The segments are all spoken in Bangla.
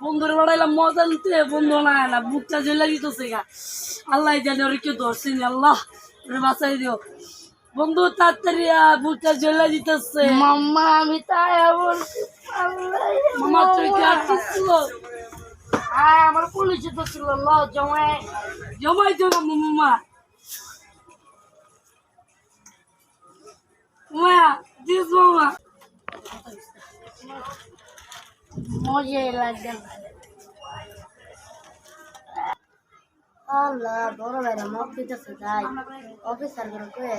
বন্ধুরে বাড়াইলাম মজা নিতে, বন্ধু না না বুকটা জ্বলে দিতেছে গা। আল্লাহ জানে ওরে কেউ ধরছেনি, আল্লাহ ওরে বাঁচাই দিও। বন্ধু তাড়াতাড়ি বুকটা জ্বলে দিতেছে। মাম্মা আমি তাই বলছি। মামা তুই কি আসছিল? আমার পুলিশে তো ছিল ল জমায় জমাই জমা মামা মায়া দিস মামা মজাই লাগবে। আল্লাহ বড় ভাইরা মদ দিতেছে, যাই অফিসার করে কয়ে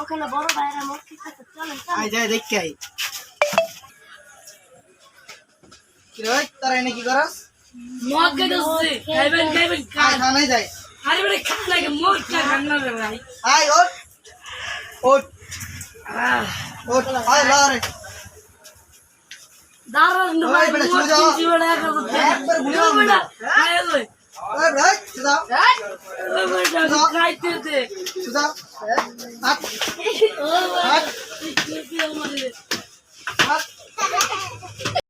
ওখানে বড় ভাইরা মদ দিতেছে। চলেন আই যাই দেখি আই কি রে তারা এনে কি করস? মদ খাইতেছে। খাইবেন খাইবেন আই খানে যাই। আরে বড় খান লাগে মদ খান না রে ভাই। আই ওঠ ওঠ ওঠ আই লারে দাঁড়ান না ভাই, ওই বেটা, মদ শুনে যাও। কিনছি বড় একবার গুলি মারবো। বেটা খাই লই। ওই ভাই সুদা ওই বেটা খাইতে দে। সুদা হাত ওই হাত কি কি আমারে